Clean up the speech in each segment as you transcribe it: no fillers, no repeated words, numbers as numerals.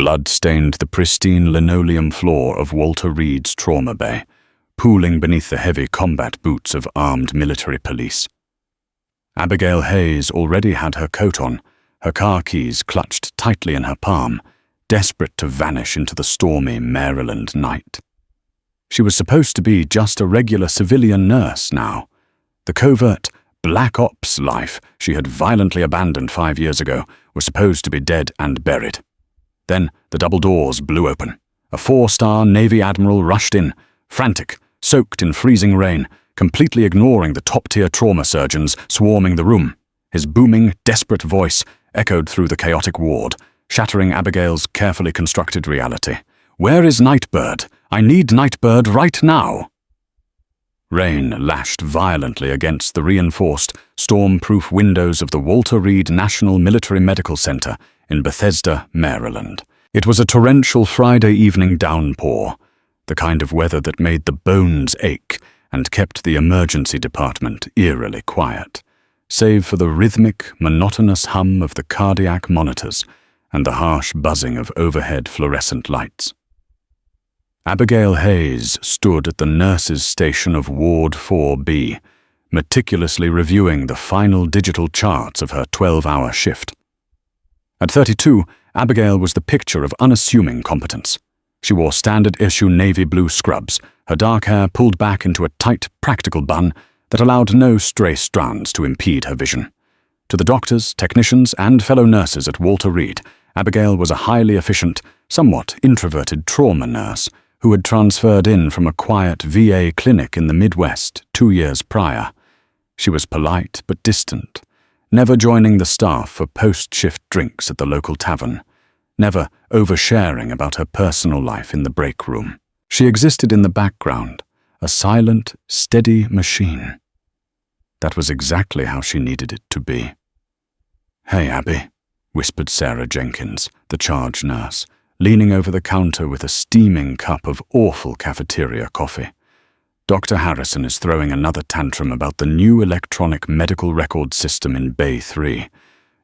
Blood stained the pristine linoleum floor of Walter Reed's trauma bay, pooling beneath the heavy combat boots of armed military police. Abigail Hayes already had her coat on, her car keys clutched tightly in her palm, desperate to vanish into the stormy Maryland night. She was supposed to be just a regular civilian nurse now. The covert Black Ops life she had violently abandoned 5 years ago was supposed to be dead and buried. Then the double doors blew open. A 4-star Navy Admiral rushed in, frantic, soaked in freezing rain, completely ignoring the top-tier trauma surgeons swarming the room. His booming, desperate voice echoed through the chaotic ward, shattering Abigail's carefully constructed reality. "Where is Nightbird? I need Nightbird right now!" Rain lashed violently against the reinforced, storm-proof windows of the Walter Reed National Military Medical Center in Bethesda, Maryland. It was a torrential Friday evening downpour, the kind of weather that made the bones ache and kept the emergency department eerily quiet, save for the rhythmic, monotonous hum of the cardiac monitors and the harsh buzzing of overhead fluorescent lights. Abigail Hayes stood at the nurses' station of Ward 4B, meticulously reviewing the final digital charts of her 12-hour shift. At 32, Abigail was the picture of unassuming competence. She wore standard-issue navy blue scrubs, her dark hair pulled back into a tight, practical bun that allowed no stray strands to impede her vision. To the doctors, technicians, and fellow nurses at Walter Reed, Abigail was a highly efficient, somewhat introverted trauma nurse who had transferred in from a quiet VA clinic in the Midwest 2 years prior. She was polite but distant, never joining the staff for post-shift drinks at the local tavern, never oversharing about her personal life in the break room. She existed in the background, a silent, steady machine. That was exactly how she needed it to be. "Hey, Abby," whispered Sarah Jenkins, the charge nurse, leaning over the counter with a steaming cup of awful cafeteria coffee. "Dr. Harrison is throwing another tantrum about the new electronic medical record system in Bay 3.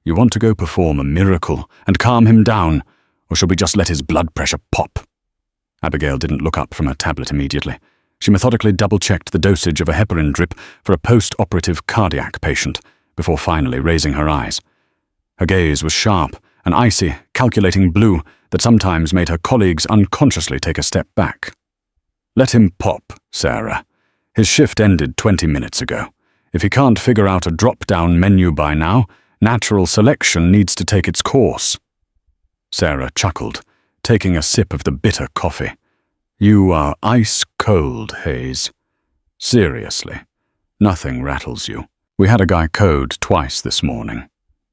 You want to go perform a miracle and calm him down, or shall we just let his blood pressure pop?" Abigail didn't look up from her tablet immediately. She methodically double-checked the dosage of a heparin drip for a post-operative cardiac patient before finally raising her eyes. Her gaze was sharp, an icy, calculating blue that sometimes made her colleagues unconsciously take a step back. "Let him pop, Sarah. His shift ended 20 minutes ago. If he can't figure out a drop-down menu by now, natural selection needs to take its course." Sarah chuckled, taking a sip of the bitter coffee. "You are ice-cold, Hayes. Seriously, nothing rattles you. We had a guy code twice this morning.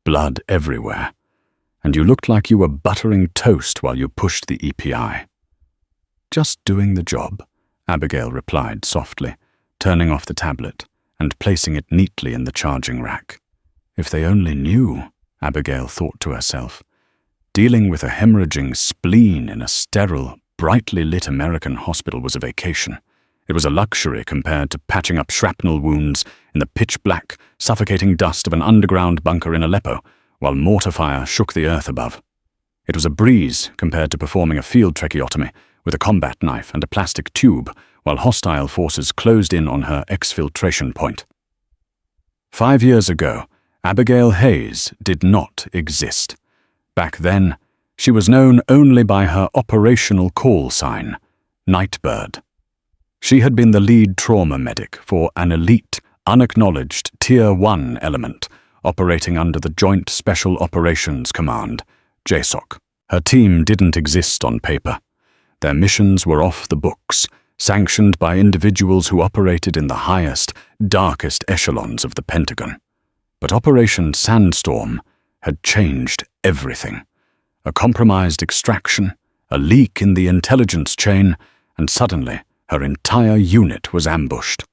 Blood everywhere. And you looked like you were buttering toast while you pushed the EPI." "Just doing the job," Abigail replied softly, turning off the tablet and placing it neatly in the charging rack. If they only knew, Abigail thought to herself. Dealing with a hemorrhaging spleen in a sterile, brightly lit American hospital was a vacation. It was a luxury compared to patching up shrapnel wounds in the pitch-black, suffocating dust of an underground bunker in Aleppo, while mortar fire shook the earth above. It was a breeze compared to performing a field tracheotomy with a combat knife and a plastic tube while hostile forces closed in on her exfiltration point. 5 years ago, Abigail Hayes did not exist. Back then, she was known only by her operational call sign, Nightbird. She had been the lead trauma medic for an elite, unacknowledged Tier 1 element operating under the Joint Special Operations Command, JSOC. Her team didn't exist on paper. Their missions were off the books, sanctioned by individuals who operated in the highest, darkest echelons of the Pentagon. But Operation Sandstorm had changed everything. A compromised extraction, a leak in the intelligence chain, and suddenly her entire unit was ambushed.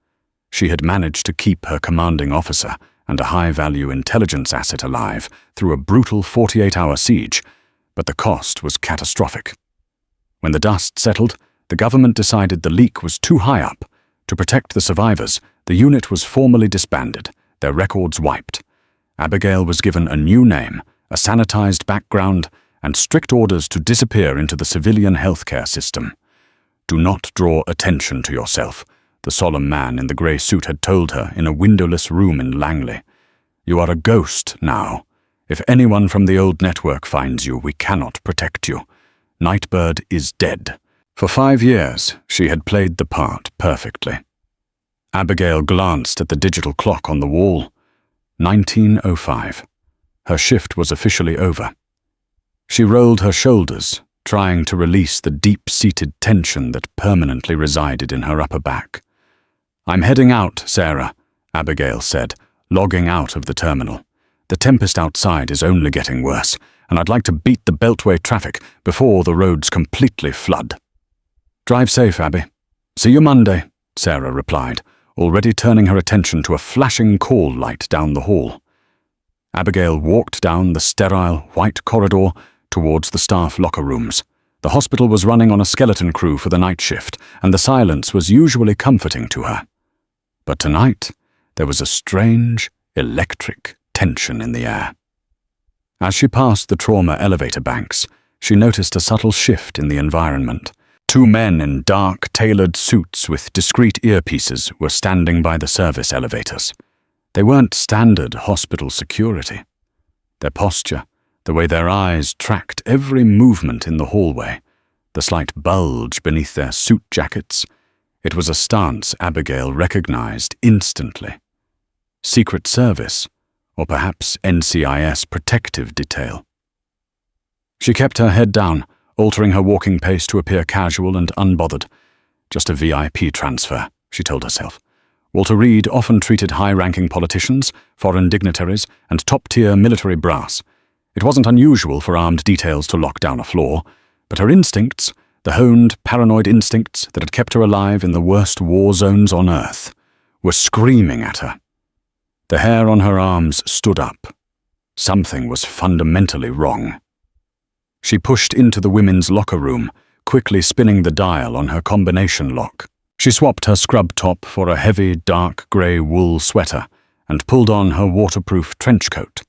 She had managed to keep her commanding officer and a high-value intelligence asset alive through a brutal 48-hour siege, but the cost was catastrophic. When the dust settled, the government decided the leak was too high up. To protect the survivors, the unit was formally disbanded, their records wiped. Abigail was given a new name, a sanitized background, and strict orders to disappear into the civilian healthcare system. "Do not draw attention to yourself," the solemn man in the grey suit had told her in a windowless room in Langley. "You are a ghost now. If anyone from the old network finds you, we cannot protect you. Nightbird is dead." For 5 years, she had played the part perfectly. Abigail glanced at the digital clock on the wall. 19:05. Her shift was officially over. She rolled her shoulders, trying to release the deep-seated tension that permanently resided in her upper back. "I'm heading out, Sarah," Abigail said, logging out of the terminal. "The tempest outside is only getting worse, and I'd like to beat the Beltway traffic before the roads completely flood." "Drive safe, Abby. See you Monday," Sarah replied, already turning her attention to a flashing call light down the hall. Abigail walked down the sterile, white corridor towards the staff locker rooms. The hospital was running on a skeleton crew for the night shift, and the silence was usually comforting to her. But tonight, there was a strange, electric tension in the air. As she passed the trauma elevator banks, she noticed a subtle shift in the environment. 2 men in dark, tailored suits with discreet earpieces were standing by the service elevators. They weren't standard hospital security. Their posture, the way their eyes tracked every movement in the hallway, the slight bulge beneath their suit jackets, it was a stance Abigail recognized instantly. Secret Service, or perhaps NCIS protective detail. She kept her head down, altering her walking pace to appear casual and unbothered. Just a VIP transfer, she told herself. Walter Reed often treated high-ranking politicians, foreign dignitaries, and top-tier military brass. It wasn't unusual for armed details to lock down a floor, but her instincts, the honed, paranoid instincts that had kept her alive in the worst war zones on Earth, were screaming at her. The hair on her arms stood up. Something was fundamentally wrong. She pushed into the women's locker room, quickly spinning the dial on her combination lock. She swapped her scrub top for a heavy, dark grey wool sweater and pulled on her waterproof trench coat.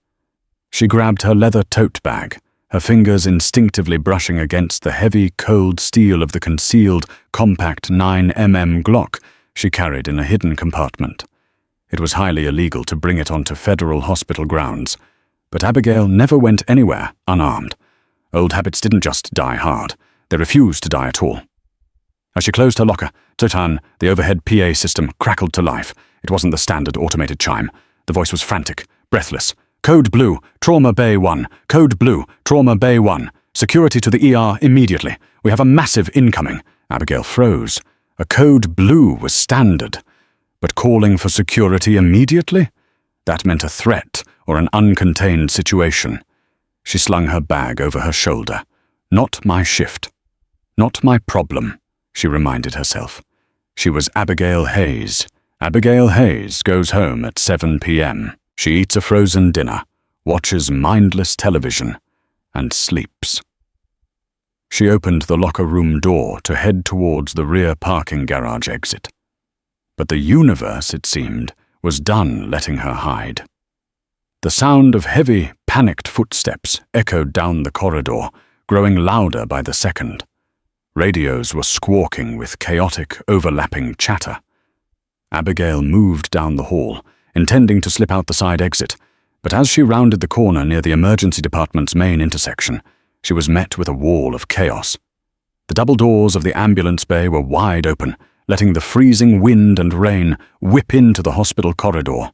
She grabbed her leather tote bag, her fingers instinctively brushing against the heavy, cold steel of the concealed, compact 9mm Glock she carried in a hidden compartment. It was highly illegal to bring it onto federal hospital grounds, but Abigail never went anywhere unarmed. Old habits didn't just die hard, they refused to die at all. As she closed her locker, Totan, the overhead PA system, crackled to life. It wasn't the standard automated chime. The voice was frantic, breathless. "Code Blue, Trauma Bay 1. Code Blue, Trauma Bay 1. Security to the ER immediately. We have a massive incoming." Abigail froze. A Code Blue was standard. But calling for security immediately? That meant a threat or an uncontained situation. She slung her bag over her shoulder. Not my shift. Not my problem, she reminded herself. She was Abigail Hayes. Abigail Hayes goes home at 7 p.m. She eats a frozen dinner, watches mindless television, and sleeps. She opened the locker room door to head towards the rear parking garage exit. But the universe, it seemed, was done letting her hide. The sound of heavy, panicked footsteps echoed down the corridor, growing louder by the second. Radios were squawking with chaotic, overlapping chatter. Abigail moved down the hall, intending to slip out the side exit, but as she rounded the corner near the emergency department's main intersection, she was met with a wall of chaos. The double doors of the ambulance bay were wide open, letting the freezing wind and rain whip into the hospital corridor.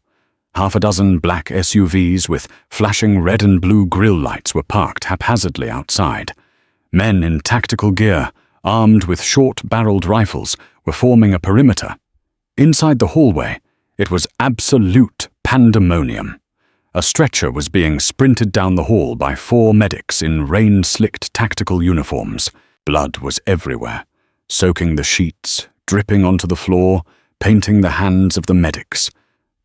Half a dozen black SUVs with flashing red and blue grille lights were parked haphazardly outside. Men in tactical gear, armed with short-barreled rifles, were forming a perimeter. Inside the hallway, it was absolute pandemonium. A stretcher was being sprinted down the hall by 4 medics in rain-slicked tactical uniforms. Blood was everywhere, soaking the sheets, dripping onto the floor, painting the hands of the medics.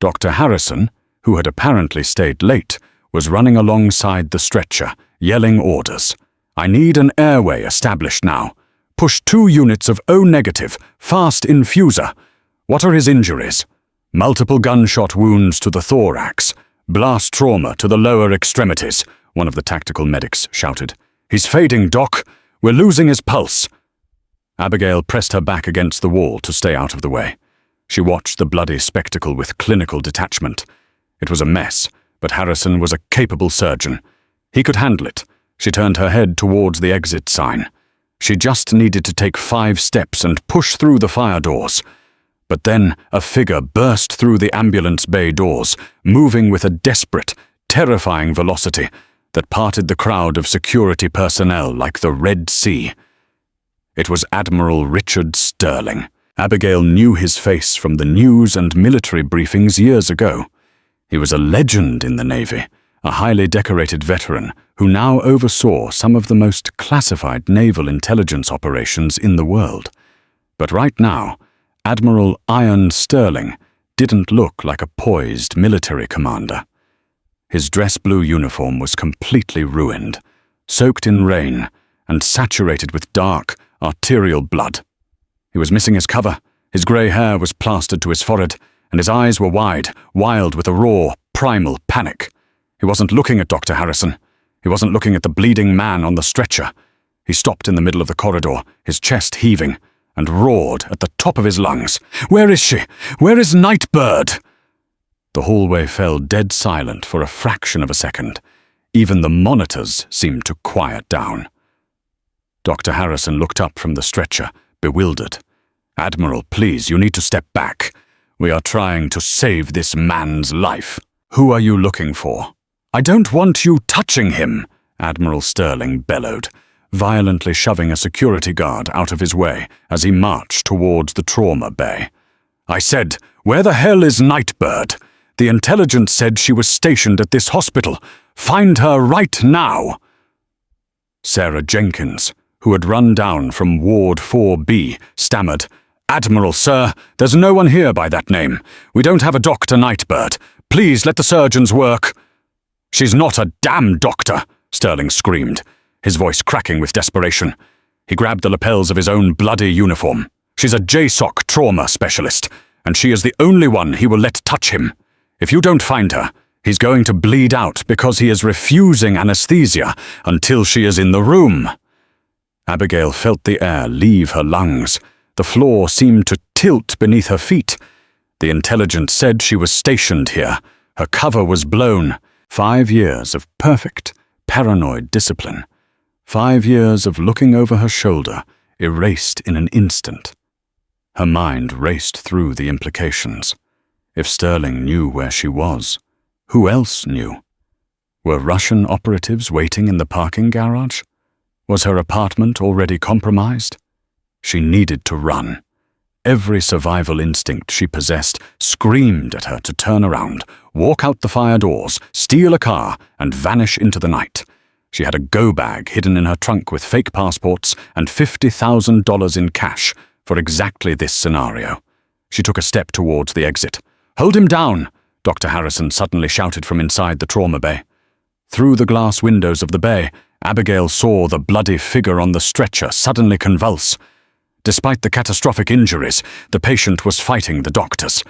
Dr. Harrison, who had apparently stayed late, was running alongside the stretcher, yelling orders. "I need an airway established now. Push 2 units of O-negative, fast infuser. What are his injuries?" "Multiple gunshot wounds to the thorax. Blast trauma to the lower extremities," one of the tactical medics shouted. "He's fading, Doc. We're losing his pulse." Abigail pressed her back against the wall to stay out of the way. She watched the bloody spectacle with clinical detachment. It was a mess, but Harrison was a capable surgeon. He could handle it. She turned her head towards the exit sign. She just needed to take 5 steps and push through the fire doors. But then a figure burst through the ambulance bay doors, moving with a desperate, terrifying velocity that parted the crowd of security personnel like the Red Sea. It was Admiral Richard Sterling. Abigail knew his face from the news and military briefings years ago. He was a legend in the Navy, a highly decorated veteran who now oversaw some of the most classified naval intelligence operations in the world. But right now, Admiral Iron Sterling didn't look like a poised military commander. His dress blue uniform was completely ruined, soaked in rain, and saturated with dark, arterial blood. He was missing his cover, his grey hair was plastered to his forehead, and his eyes were wide, wild with a raw, primal panic. He wasn't looking at Dr. Harrison. He wasn't looking at the bleeding man on the stretcher. He stopped in the middle of the corridor, his chest heaving, and roared at the top of his lungs. "Where is she? Where is Nightbird?" The hallway fell dead silent for a fraction of a second. Even the monitors seemed to quiet down. Dr. Harrison looked up from the stretcher, bewildered. "Admiral, please, you need to step back. We are trying to save this man's life. Who are you looking for?" "I don't want you touching him," Admiral Sterling bellowed, violently shoving a security guard out of his way as he marched towards the trauma bay. "I said, where the hell is Nightbird? The intelligence said she was stationed at this hospital. Find her right now." Sarah Jenkins, who had run down from Ward 4B, stammered, "Admiral, sir, there's no one here by that name. We don't have a Dr. Nightbird. Please let the surgeons work." "She's not a damn doctor," Sterling screamed, his voice cracking with desperation. He grabbed the lapels of his own bloody uniform. "She's a JSOC trauma specialist, and she is the only one he will let touch him. If you don't find her, he's going to bleed out because he is refusing anesthesia until she is in the room." Abigail felt the air leave her lungs. The floor seemed to tilt beneath her feet. The intelligence said she was stationed here. Her cover was blown. 5 years of perfect, paranoid discipline. 5 years of looking over her shoulder, erased in an instant. Her mind raced through the implications. If Sterling knew where she was, who else knew? Were Russian operatives waiting in the parking garage? Was her apartment already compromised? She needed to run. Every survival instinct she possessed screamed at her to turn around, walk out the fire doors, steal a car, and vanish into the night. She had a go-bag hidden in her trunk with fake passports and $50,000 in cash for exactly this scenario. She took a step towards the exit. "Hold him down!" Dr. Harrison suddenly shouted from inside the trauma bay. Through the glass windows of the bay, Abigail saw the bloody figure on the stretcher suddenly convulse. Despite the catastrophic injuries, the patient was fighting the doctors.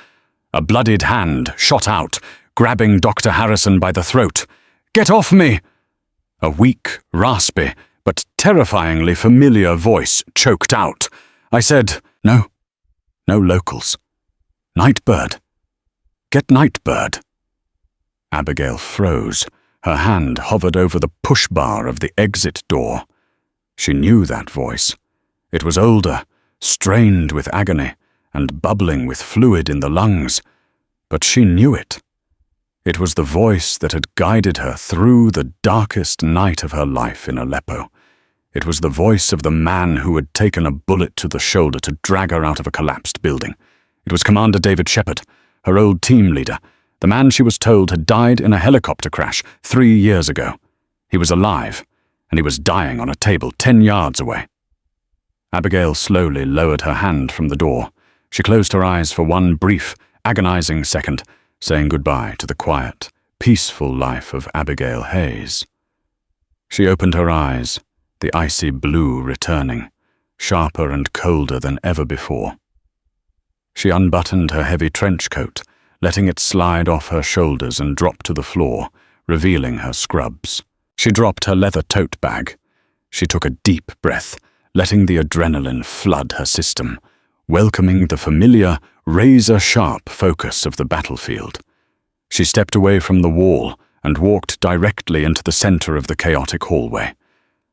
A bloodied hand shot out, grabbing Dr. Harrison by the throat. "Get off me!" A weak, raspy, but terrifyingly familiar voice choked out. "I said, no locals. Nightbird. Get Nightbird." Abigail froze. Her hand hovered over the push bar of the exit door. She knew that voice. It was older, strained with agony, and bubbling with fluid in the lungs. But she knew it. It was the voice that had guided her through the darkest night of her life in Aleppo. It was the voice of the man who had taken a bullet to the shoulder to drag her out of a collapsed building. It was Commander David Shepard, her old team leader, the man she was told had died in a helicopter crash 3 years ago. He was alive, and he was dying on a table 10 yards away. Abigail slowly lowered her hand from the door. She closed her eyes for one brief, agonizing second, saying goodbye to the quiet, peaceful life of Abigail Hayes. She opened her eyes, the icy blue returning, sharper and colder than ever before. She unbuttoned her heavy trench coat, letting it slide off her shoulders and drop to the floor, revealing her scrubs. She dropped her leather tote bag. She took a deep breath, letting the adrenaline flood her system, welcoming the familiar, razor-sharp focus of the battlefield. She stepped away from the wall and walked directly into the center of the chaotic hallway.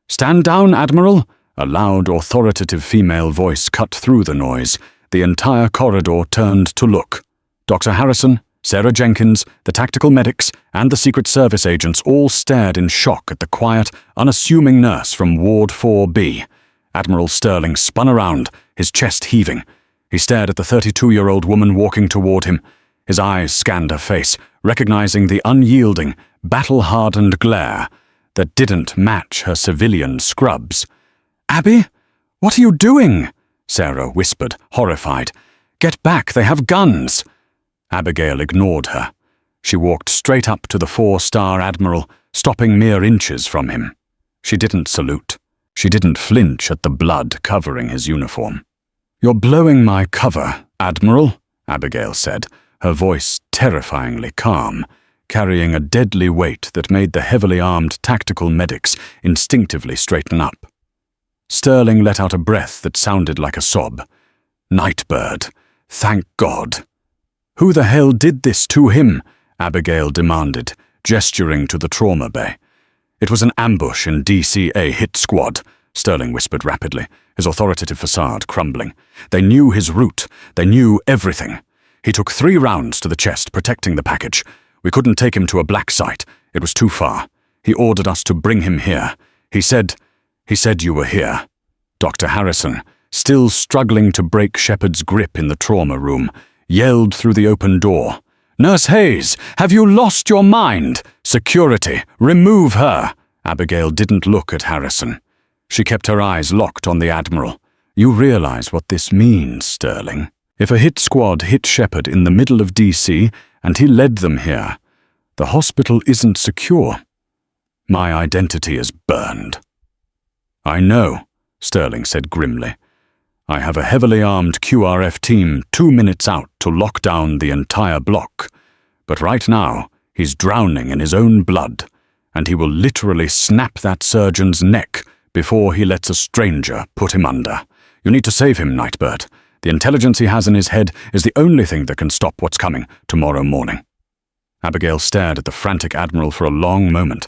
"Stand down, Admiral!" A loud, authoritative female voice cut through the noise. The entire corridor turned to look. Dr. Harrison, Sarah Jenkins, the tactical medics, and the Secret Service agents all stared in shock at the quiet, unassuming nurse from Ward 4B. Admiral Sterling spun around, his chest heaving. He stared at the 32-year-old woman walking toward him. His eyes scanned her face, recognizing the unyielding, battle-hardened glare that didn't match her civilian scrubs. "Abby? What are you doing?" Sarah whispered, horrified. "Get back, they have guns!" Abigail ignored her. She walked straight up to the 4-star Admiral, stopping mere inches from him. She didn't salute. She didn't flinch at the blood covering his uniform. "You're blowing my cover, Admiral," Abigail said, her voice terrifyingly calm, carrying a deadly weight that made the heavily armed tactical medics instinctively straighten up. Sterling let out a breath that sounded like a sob. "Nightbird, thank God." "Who the hell did this to him?" Abigail demanded, gesturing to the trauma bay. "It was an ambush in DCA hit squad," Sterling whispered rapidly, his authoritative facade crumbling. "They knew his route. They knew everything. He took 3 rounds to the chest, protecting the package. We couldn't take him to a black site. It was too far. He ordered us to bring him here. He said you were here." Dr. Harrison, still struggling to break Shepard's grip in the trauma room, yelled through the open door. "Nurse Hayes, have you lost your mind? Security, remove her!" Abigail didn't look at Harrison. She kept her eyes locked on the Admiral. "You realize what this means, Sterling. If a hit squad hit Shepard in the middle of DC and he led them here, the hospital isn't secure. My identity is burned." "I know," Sterling said grimly. "I have a heavily armed QRF team 2 minutes out to lock down the entire block. But right now, he's drowning in his own blood, and he will literally snap that surgeon's neck before he lets a stranger put him under. You need to save him, Nightbird. The intelligence he has in his head is the only thing that can stop what's coming tomorrow morning." Abigail stared at the frantic Admiral for a long moment.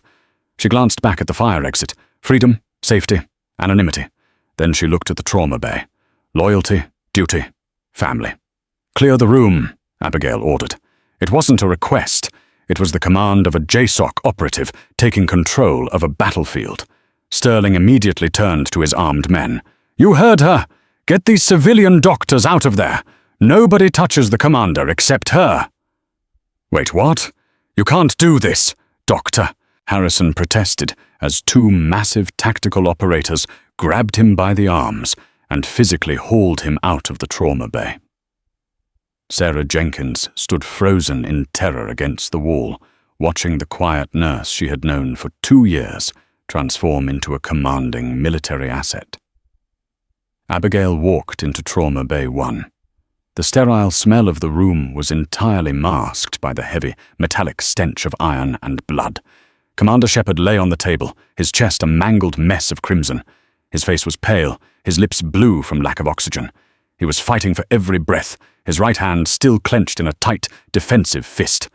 She glanced back at the fire exit. Freedom, safety, anonymity. Then she looked at the trauma bay. Loyalty, duty, family. "Clear the room," Abigail ordered. It wasn't a request. It was the command of a JSOC operative taking control of a battlefield. Sterling immediately turned to his armed men. "You heard her! Get these civilian doctors out of there! Nobody touches the commander except her!" "Wait, what? You can't do this, Doctor!" Harrison protested as 2 massive tactical operators grabbed him by the arms and physically hauled him out of the trauma bay. Sarah Jenkins stood frozen in terror against the wall, watching the quiet nurse she had known for 2 years transform into a commanding military asset. Abigail walked into Trauma Bay 1. The sterile smell of the room was entirely masked by the heavy, metallic stench of iron and blood. Commander Shepard lay on the table, his chest a mangled mess of crimson. His face was pale, his lips blue from lack of oxygen. He was fighting for every breath, his right hand still clenched in a tight, defensive fist.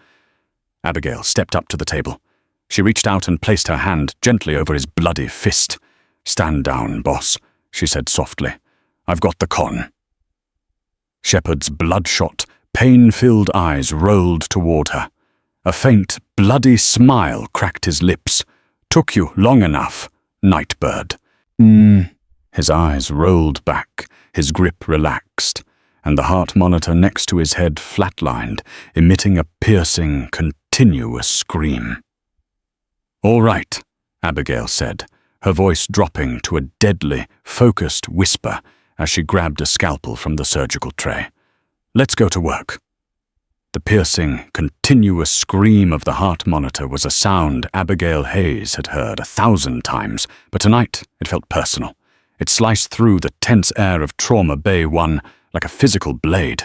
Abigail stepped up to the table. She reached out and placed her hand gently over his bloody fist. "Stand down, boss," she said softly. "I've got the con." Shepard's bloodshot, pain-filled eyes rolled toward her. A faint, bloody smile cracked his lips. "Took you long enough, Nightbird." His eyes rolled back, his grip relaxed, and the heart monitor next to his head flatlined, emitting a piercing, continuous scream. "All right," Abigail said, her voice dropping to a deadly, focused whisper as she grabbed a scalpel from the surgical tray. "Let's go to work." The piercing, continuous scream of the heart monitor was a sound Abigail Hayes had heard 1,000 times, but tonight it felt personal. It sliced through the tense air of Trauma Bay 1 like a physical blade.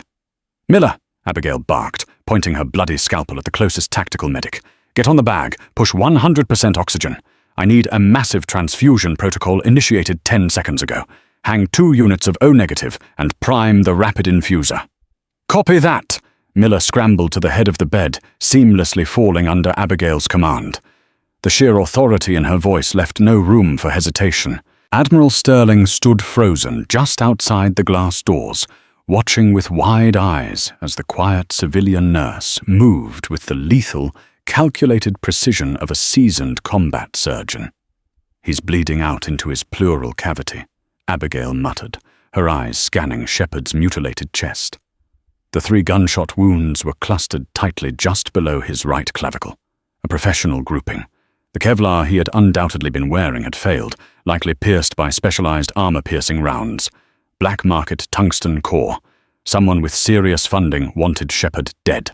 "Miller," Abigail barked, pointing her bloody scalpel at the closest tactical medic. "Get on the bag, push 100% oxygen. I need a massive transfusion protocol initiated 10 seconds ago. Hang 2 units of O-negative and prime the rapid infuser." "Copy that!" Miller scrambled to the head of the bed, seamlessly falling under Abigail's command. The sheer authority in her voice left no room for hesitation. Admiral Sterling stood frozen just outside the glass doors, watching with wide eyes as the quiet civilian nurse moved with the lethal, calculated precision of a seasoned combat surgeon. "He's bleeding out into his pleural cavity," Abigail muttered, her eyes scanning Shepard's mutilated chest. The 3 gunshot wounds were clustered tightly just below his right clavicle, a professional grouping. The Kevlar he had undoubtedly been wearing had failed, likely pierced by specialized armor-piercing rounds. Black market tungsten core. Someone with serious funding wanted Shepard dead.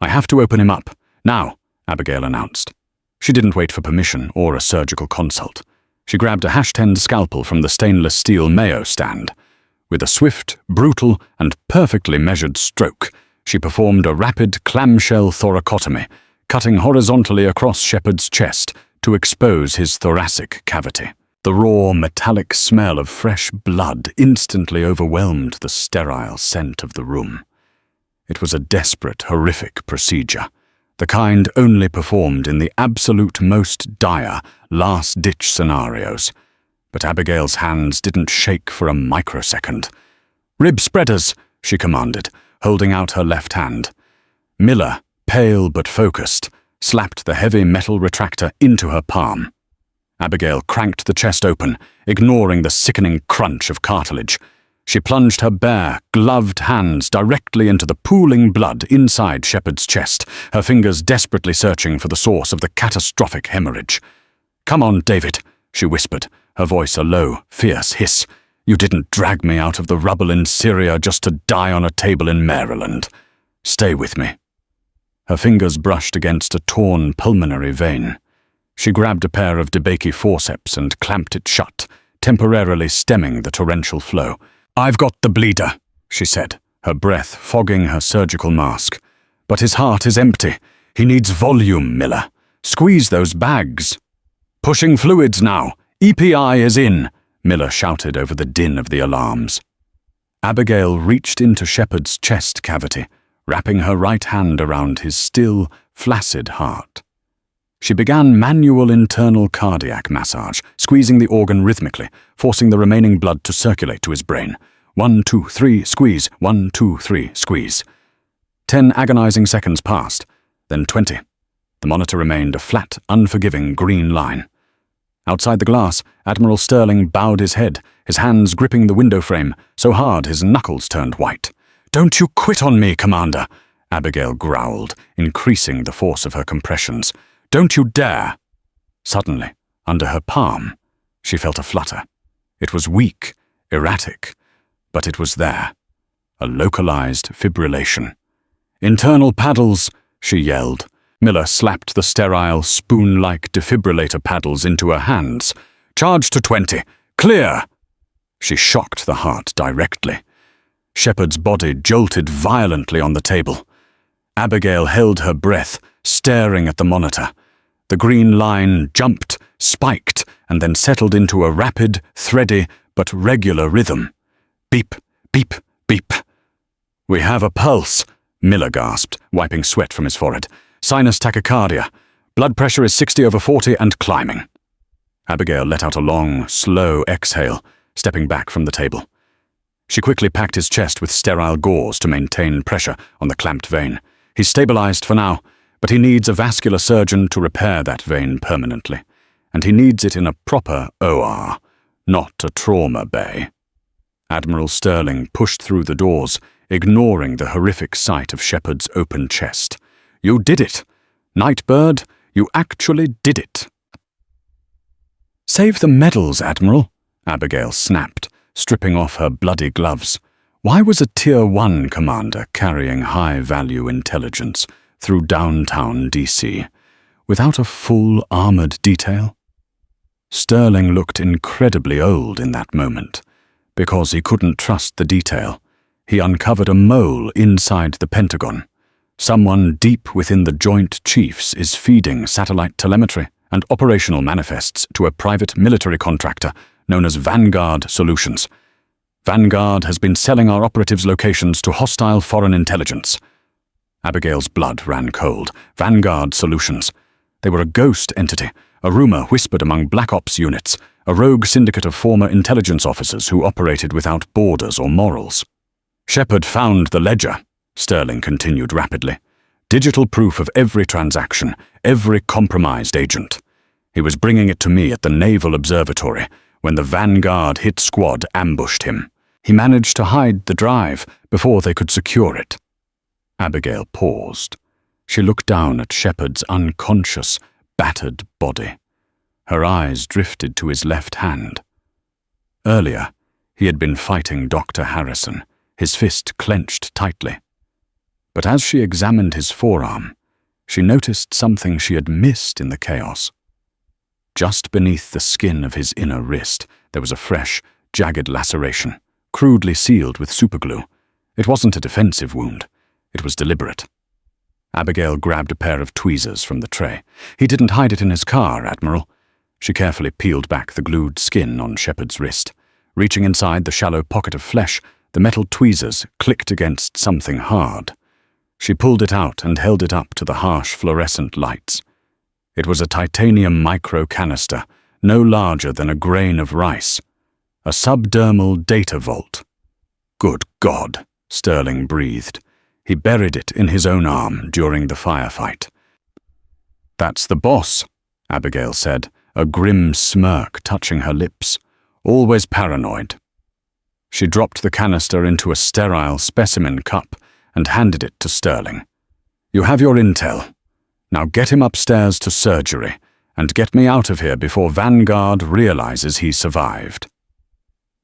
"I have to open him up. Now," Abigail announced. She didn't wait for permission or a surgical consult. She grabbed a #10 scalpel from the stainless steel Mayo stand. With a swift, brutal, and perfectly measured stroke, she performed a rapid clamshell thoracotomy, cutting horizontally across Shepard's chest to expose his thoracic cavity. The raw, metallic smell of fresh blood instantly overwhelmed the sterile scent of the room. It was a desperate, horrific procedure, the kind only performed in the absolute most dire, last-ditch scenarios. But Abigail's hands didn't shake for a microsecond. "Rib spreaders," she commanded, holding out her left hand. Miller, pale but focused, slapped the heavy metal retractor into her palm. Abigail cranked the chest open, ignoring the sickening crunch of cartilage. She plunged her bare, gloved hands directly into the pooling blood inside Shepard's chest, her fingers desperately searching for the source of the catastrophic hemorrhage. "Come on, David," she whispered, her voice a low, fierce hiss. "You didn't drag me out of the rubble in Syria just to die on a table in Maryland. Stay with me." Her fingers brushed against a torn pulmonary vein. She grabbed a pair of DeBakey forceps and clamped it shut, temporarily stemming the torrential flow. "I've got the bleeder," she said, her breath fogging her surgical mask. "But his heart is empty. He needs volume, Miller. Squeeze those bags." "Pushing fluids now. EPI is in," Miller shouted over the din of the alarms. Abigail reached into Shepard's chest cavity, wrapping her right hand around his still, flaccid heart. She began manual internal cardiac massage, squeezing the organ rhythmically, forcing the remaining blood to circulate to his brain. 1, 2, 3, squeeze. 1, 2, 3, squeeze. 10 agonizing seconds passed, then 20. The monitor remained a flat, unforgiving green line. Outside the glass, Admiral Sterling bowed his head, his hands gripping the window frame, so hard his knuckles turned white. "Don't you quit on me, Commander," Abigail growled, increasing the force of her compressions. "Don't you dare!" Suddenly, under her palm, she felt a flutter. It was weak, erratic, but it was there. A localized fibrillation. "Internal paddles," she yelled. Miller slapped the sterile, spoon-like defibrillator paddles into her hands. "Charge to 20. Clear!" She shocked the heart directly. Shepard's body jolted violently on the table. Abigail held her breath, staring at the monitor. The green line jumped, spiked, and then settled into a rapid, thready, but regular rhythm. Beep, beep, beep. "We have a pulse," Miller gasped, wiping sweat from his forehead. "Sinus tachycardia. Blood pressure is 60/40 and climbing." Abigail let out a long, slow exhale, stepping back from the table. She quickly packed his chest with sterile gauze to maintain pressure on the clamped vein. He's stabilized for now, but he needs a vascular surgeon to repair that vein permanently. And he needs it in a proper OR, not a trauma bay. Admiral Sterling pushed through the doors, ignoring the horrific sight of Shepard's open chest. "You did it! Nightbird, you actually did it!" "Save the medals, Admiral," Abigail snapped, stripping off her bloody gloves. Why was a Tier 1 commander carrying high-value intelligence through downtown DC without a full armored detail? Sterling looked incredibly old in that moment. Because he couldn't trust the detail, he uncovered a mole inside the Pentagon. Someone deep within the Joint Chiefs is feeding satellite telemetry, and operational manifests to a private military contractor known as Vanguard Solutions. Vanguard has been selling our operatives' locations to hostile foreign intelligence. Abigail's blood ran cold. Vanguard Solutions. They were a ghost entity, a rumor whispered among Black Ops units, a rogue syndicate of former intelligence officers who operated without borders or morals. Shepard found the ledger, Sterling continued rapidly. Digital proof of every transaction, every compromised agent. He was bringing it to me at the Naval Observatory when the Vanguard hit squad ambushed him. He managed to hide the drive before they could secure it. Abigail paused. She looked down at Shepard's unconscious, battered body. Her eyes drifted to his left hand. Earlier, he had been fighting Dr. Harrison, his fist clenched tightly. But as she examined his forearm, she noticed something she had missed in the chaos. Just beneath the skin of his inner wrist, there was a fresh, jagged laceration, crudely sealed with superglue. It wasn't a defensive wound. It was deliberate. Abigail grabbed a pair of tweezers from the tray. He didn't hide it in his car, Admiral. She carefully peeled back the glued skin on Shepard's wrist. Reaching inside the shallow pocket of flesh, the metal tweezers clicked against something hard. She pulled it out and held it up to the harsh fluorescent lights. It was a titanium micro-canister, no larger than a grain of rice. A subdermal data vault. Good God, Sterling breathed. He buried it in his own arm during the firefight. That's the boss, Abigail said, a grim smirk touching her lips. Always paranoid. She dropped the canister into a sterile specimen cup and handed it to Sterling. You have your intel. Now get him upstairs to surgery and get me out of here before Vanguard realizes he survived.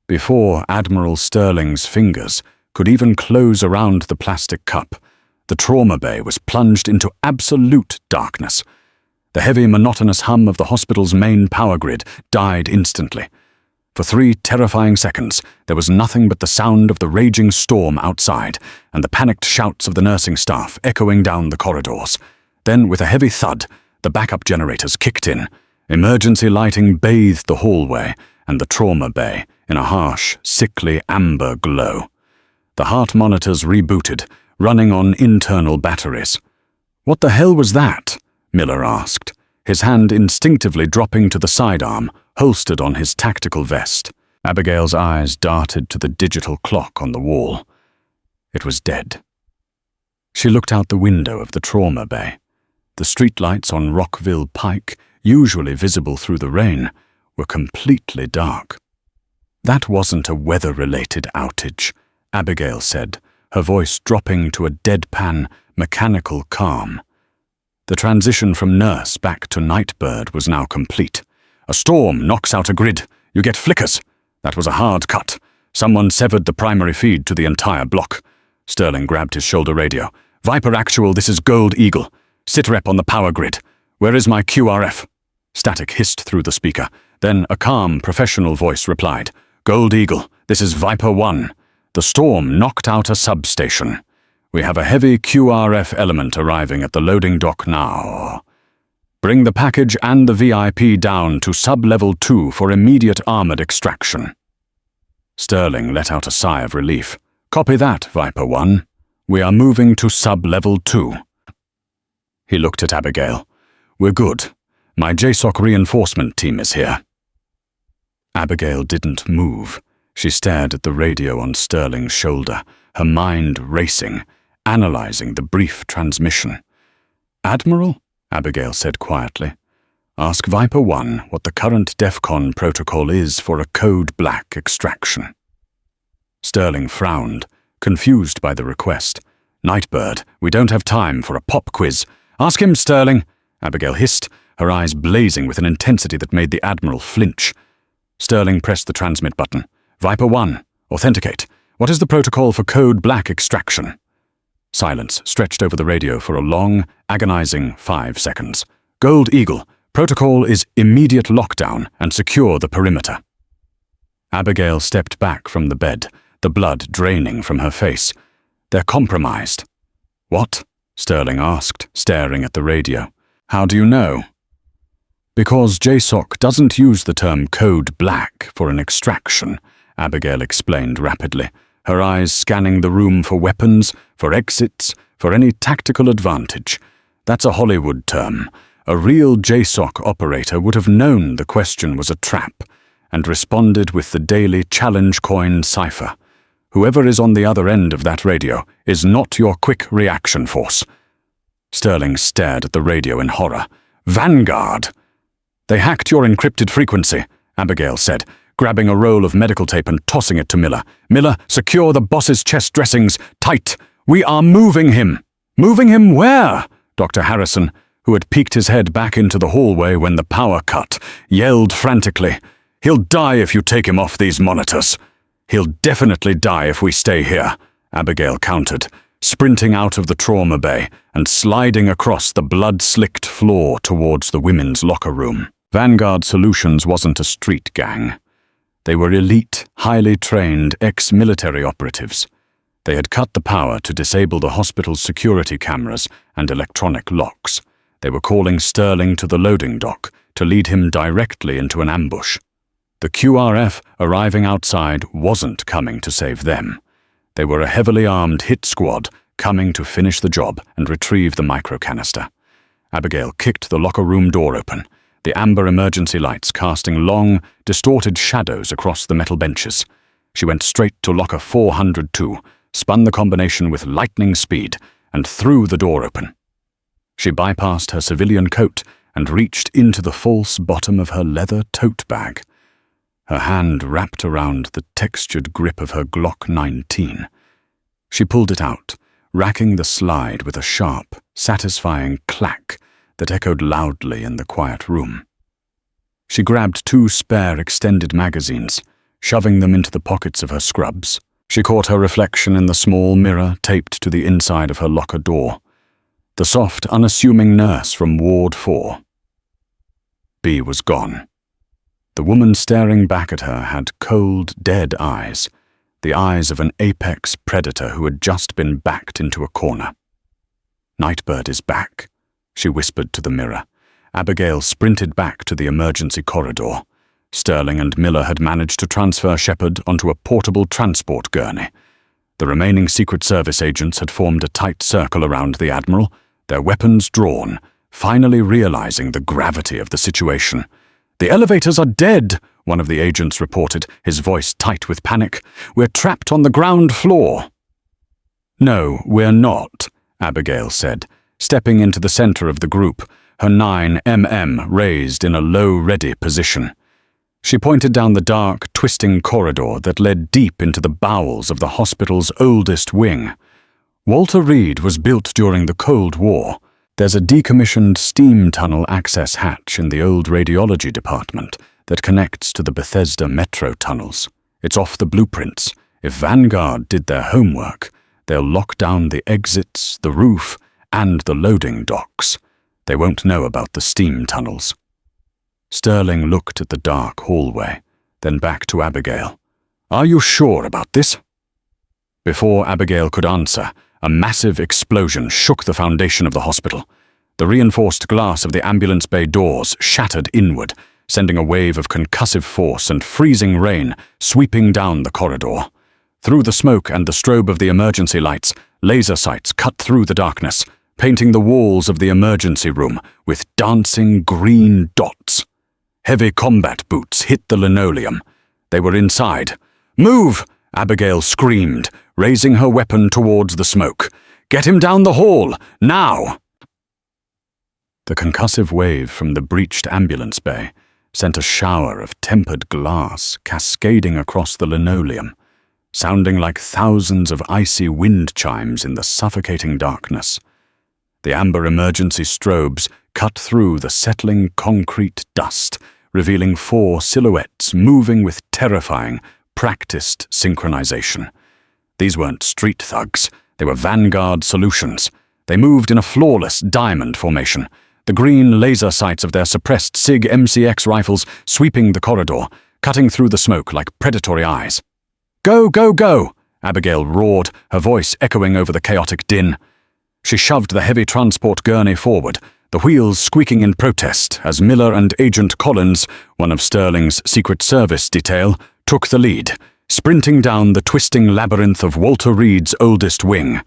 Before Admiral Sterling's fingers could even close around the plastic cup, the trauma bay was plunged into absolute darkness. The heavy, monotonous hum of the hospital's main power grid died instantly. For 3 terrifying seconds, there was nothing but the sound of the raging storm outside and the panicked shouts of the nursing staff echoing down the corridors. Then, with a heavy thud, the backup generators kicked in. Emergency lighting bathed the hallway and the trauma bay in a harsh, sickly amber glow. The heart monitors rebooted, running on internal batteries. What the hell was that? Miller asked, his hand instinctively dropping to the sidearm, holstered on his tactical vest. Abigail's eyes darted to the digital clock on the wall. It was dead. She looked out the window of the trauma bay. The streetlights on Rockville Pike, usually visible through the rain, were completely dark. That wasn't a weather-related outage, Abigail said, her voice dropping to a deadpan, mechanical calm. The transition from nurse back to nightbird was now complete. A storm knocks out a grid. You get flickers. That was a hard cut. Someone severed the primary feed to the entire block. Sterling grabbed his shoulder radio. Viper Actual, this is Gold Eagle. Sitrep on the power grid. Where is my QRF? Static hissed through the speaker. Then a calm, professional voice replied. Gold Eagle, this is Viper 1. The storm knocked out a substation. We have a heavy QRF element arriving at the loading dock now. Bring the package and the VIP down to sub-level 2 for immediate armored extraction. Sterling let out a sigh of relief. Copy that, Viper 1. We are moving to sub-level 2. He looked at Abigail. We're good. My JSOC reinforcement team is here. Abigail didn't move. She stared at the radio on Sterling's shoulder, her mind racing, analyzing the brief transmission. Admiral? Abigail said quietly. Ask Viper 1 what the current DEFCON protocol is for a code black extraction. Sterling frowned, confused by the request. Nightbird, we don't have time for a pop quiz. Ask him, Sterling, Abigail hissed, her eyes blazing with an intensity that made the Admiral flinch. Sterling pressed the transmit button. Viper 1, authenticate. What is the protocol for code black extraction? Silence stretched over the radio for a long, agonizing 5 seconds. Gold Eagle, protocol is immediate lockdown and secure the perimeter. Abigail stepped back from the bed, the blood draining from her face. They're compromised. What? Sterling asked, staring at the radio. How do you know? Because JSOC doesn't use the term code black for an extraction, Abigail explained rapidly, her eyes scanning the room for weapons, for exits, for any tactical advantage. That's a Hollywood term. A real JSOC operator would have known the question was a trap and responded with the daily challenge coin cipher. Whoever is on the other end of that radio is not your quick reaction force. Sterling stared at the radio in horror. Vanguard! They hacked your encrypted frequency, Abigail said, grabbing a roll of medical tape and tossing it to Miller. Miller, secure the boss's chest dressings. Tight! We are moving him! Moving him where? Dr. Harrison, who had peeked his head back into the hallway when the power cut, yelled frantically, He'll die if you take him off these monitors. He'll definitely die if we stay here, Abigail countered, sprinting out of the trauma bay and sliding across the blood-slicked floor towards the women's locker room. Vanguard Solutions wasn't a street gang. They were elite, highly trained ex-military operatives. They had cut the power to disable the hospital's security cameras and electronic locks. They were calling Sterling to the loading dock to lead him directly into an ambush. The QRF arriving outside wasn't coming to save them. They were a heavily armed hit squad coming to finish the job and retrieve the microcanister. Abigail kicked the locker room door open, the amber emergency lights casting long, distorted shadows across the metal benches. She went straight to locker 402, spun the combination with lightning speed, and threw the door open. She bypassed her civilian coat and reached into the false bottom of her leather tote bag. Her hand wrapped around the textured grip of her Glock 19. She pulled it out, racking the slide with a sharp, satisfying clack that echoed loudly in the quiet room. She grabbed 2 spare extended magazines, shoving them into the pockets of her scrubs. She caught her reflection in the small mirror taped to the inside of her locker door. The soft, unassuming nurse from Ward 4. B was gone. The woman staring back at her had cold, dead eyes, the eyes of an apex predator who had just been backed into a corner. Nightbird is back, she whispered to the mirror. Abigail sprinted back to the emergency corridor. Sterling and Miller had managed to transfer Shepard onto a portable transport gurney. The remaining Secret Service agents had formed a tight circle around the Admiral, their weapons drawn, finally realizing the gravity of the situation. "The elevators are dead," one of the agents reported, his voice tight with panic. "We're trapped on the ground floor." "No, we're not," Abigail said, stepping into the center of the group, her 9mm raised in a low-ready position. She pointed down the dark, twisting corridor that led deep into the bowels of the hospital's oldest wing. Walter Reed was built during the Cold War. There's a decommissioned steam tunnel access hatch in the old radiology department that connects to the Bethesda metro tunnels. It's off the blueprints. If Vanguard did their homework, they'll lock down the exits, the roof, and the loading docks. They won't know about the steam tunnels. Sterling looked at the dark hallway, then back to Abigail. "Are you sure about this?" Before Abigail could answer, a massive explosion shook the foundation of the hospital. The reinforced glass of the ambulance bay doors shattered inward, sending a wave of concussive force and freezing rain sweeping down the corridor. Through the smoke and the strobe of the emergency lights, laser sights cut through the darkness, painting the walls of the emergency room with dancing green dots. Heavy combat boots hit the linoleum. They were inside. "Move!" Abigail screamed, raising her weapon towards the smoke. "Get him down the hall, now!" The concussive wave from the breached ambulance bay sent a shower of tempered glass cascading across the linoleum, sounding like thousands of icy wind chimes in the suffocating darkness. The amber emergency strobes cut through the settling concrete dust, revealing 4 silhouettes moving with terrifying, practiced synchronization. These weren't street thugs. They were Vanguard Solutions. They moved in a flawless diamond formation, the green laser sights of their suppressed SIG MCX rifles sweeping the corridor, cutting through the smoke like predatory eyes. "Go, go, go!" Abigail roared, her voice echoing over the chaotic din. She shoved the heavy transport gurney forward, the wheels squeaking in protest as Miller and Agent Collins, one of Sterling's Secret Service detail, took the lead, sprinting down the twisting labyrinth of Walter Reed's oldest wing.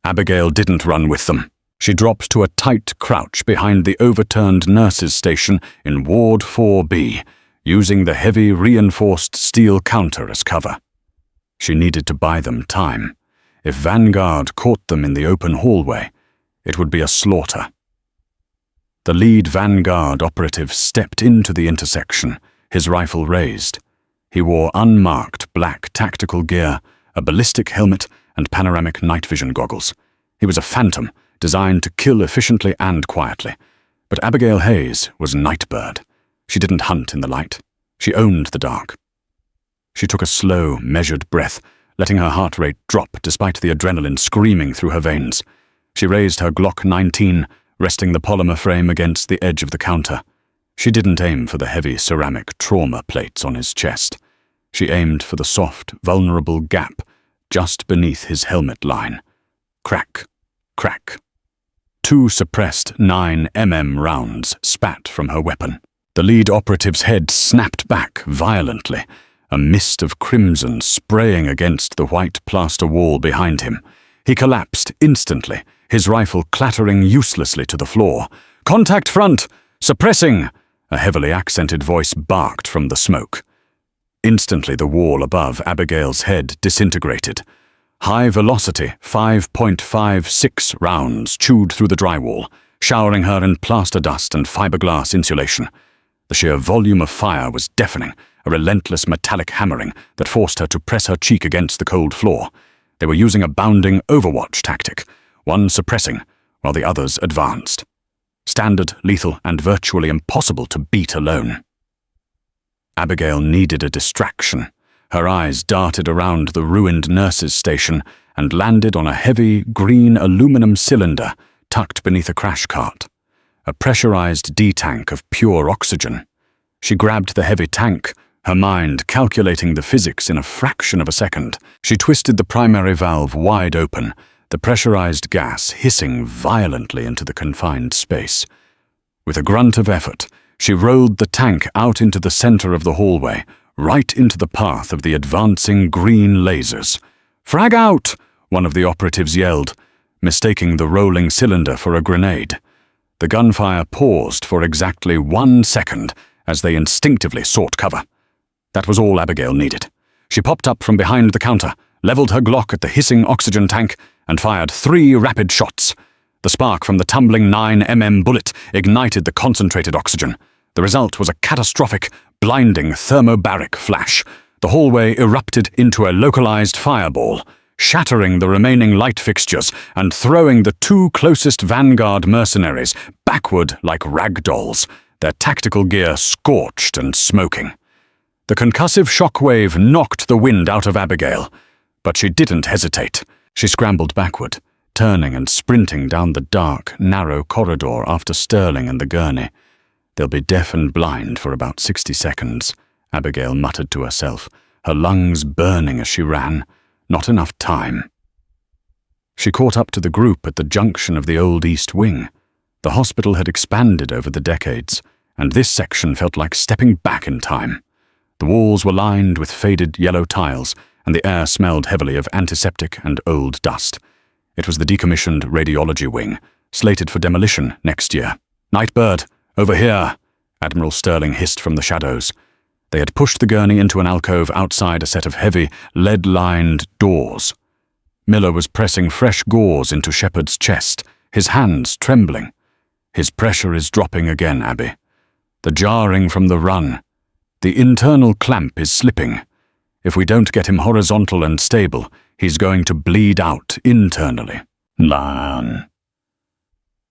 Abigail didn't run with them. She dropped to a tight crouch behind the overturned nurses' station in Ward 4B, using the heavy reinforced steel counter as cover. She needed to buy them time. If Vanguard caught them in the open hallway, it would be a slaughter. The lead Vanguard operative stepped into the intersection, his rifle raised. He wore unmarked black tactical gear, a ballistic helmet, and panoramic night vision goggles. He was a phantom, designed to kill efficiently and quietly. But Abigail Hayes was Nightbird. She didn't hunt in the light. She owned the dark. She took a slow, measured breath, letting her heart rate drop despite the adrenaline screaming through her veins. She raised her Glock 19, resting the polymer frame against the edge of the counter. She didn't aim for the heavy ceramic trauma plates on his chest. She aimed for the soft, vulnerable gap just beneath his helmet line. Crack, crack. 2 suppressed 9mm rounds spat from her weapon. The lead operative's head snapped back violently, a mist of crimson spraying against the white plaster wall behind him. He collapsed instantly, his rifle clattering uselessly to the floor. "Contact front! Suppressing!" a heavily accented voice barked from the smoke. Instantly the wall above Abigail's head disintegrated. High-velocity 5.56 rounds chewed through the drywall, showering her in plaster dust and fiberglass insulation. The sheer volume of fire was deafening, a relentless metallic hammering that forced her to press her cheek against the cold floor. They were using a bounding Overwatch tactic, one suppressing while the others advanced. Standard, lethal, and virtually impossible to beat alone. Abigail needed a distraction. Her eyes darted around the ruined nurses' station and landed on a heavy, green aluminum cylinder tucked beneath a crash cart. A pressurized D-tank of pure oxygen. She grabbed the heavy tank, her mind calculating the physics in a fraction of a second. She twisted the primary valve wide open, the pressurized gas hissing violently into the confined space. With a grunt of effort, she rolled the tank out into the center of the hallway, right into the path of the advancing green lasers. "Frag out!" one of the operatives yelled, mistaking the rolling cylinder for a grenade. The gunfire paused for exactly 1 second as they instinctively sought cover. That was all Abigail needed. She popped up from behind the counter, leveled her Glock at the hissing oxygen tank, and fired 3 rapid shots. The spark from the tumbling 9mm bullet ignited the concentrated oxygen. The result was a catastrophic, blinding thermobaric flash. The hallway erupted into a localized fireball, shattering the remaining light fixtures and throwing the 2 closest Vanguard mercenaries backward like rag dolls, their tactical gear scorched and smoking. The concussive shockwave knocked the wind out of Abigail, but she didn't hesitate. She scrambled backward, turning and sprinting down the dark, narrow corridor after Sterling and the gurney. "They'll be deaf and blind for about 60 seconds, Abigail muttered to herself, her lungs burning as she ran. Not enough time. She caught up to the group at the junction of the old East Wing. The hospital had expanded over the decades, and this section felt like stepping back in time. The walls were lined with faded yellow tiles, and the air smelled heavily of antiseptic and old dust. It was the decommissioned radiology wing, slated for demolition next year. "Nightbird, over here," Admiral Sterling hissed from the shadows. They had pushed the gurney into an alcove outside a set of heavy, lead-lined doors. Miller was pressing fresh gauze into Shepard's chest, his hands trembling. "His pressure is dropping again, Abby. The jarring from the run. The internal clamp is slipping. If we don't get him horizontal and stable, he's going to bleed out internally." "Lan."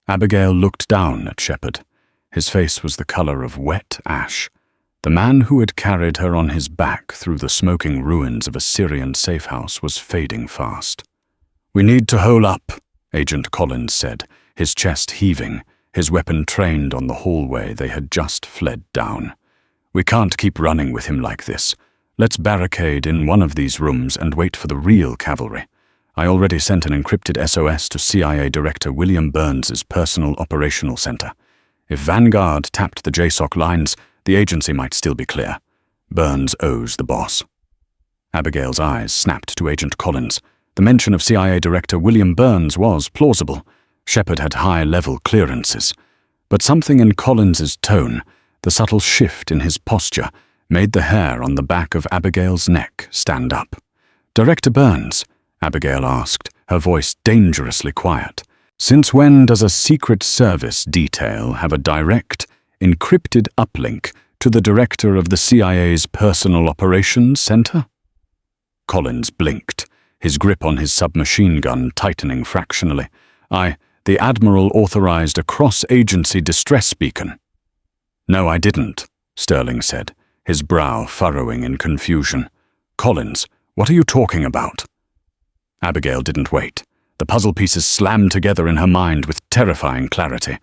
Abigail looked down at Shepard. His face was the color of wet ash. The man who had carried her on his back through the smoking ruins of a Syrian safehouse was fading fast. "We need to hole up," Agent Collins said, his chest heaving, his weapon trained on the hallway they had just fled down. "We can't keep running with him like this. Let's barricade in one of these rooms and wait for the real cavalry. I already sent an encrypted SOS to CIA Director William Burns's Personal Operational Center. If Vanguard tapped the JSOC lines, the agency might still be clear. Burns owes the boss. Abigail's eyes snapped to Agent Collins. The mention of CIA Director William Burns was plausible. Shepard had high-level clearances. But something in Collins's tone, the subtle shift in his posture, made the hair on the back of Abigail's neck stand up. "Director Burns?" Abigail asked, her voice dangerously quiet. "Since when does a Secret Service detail have a direct, encrypted uplink to the director of the CIA's Personal Operations Center?" Collins blinked, his grip on his submachine gun tightening fractionally. The Admiral authorized a cross-agency distress beacon." "No, I didn't," Sterling said, his brow furrowing in confusion. "Collins, what are you talking about?" Abigail didn't wait. The puzzle pieces slammed together in her mind with terrifying clarity.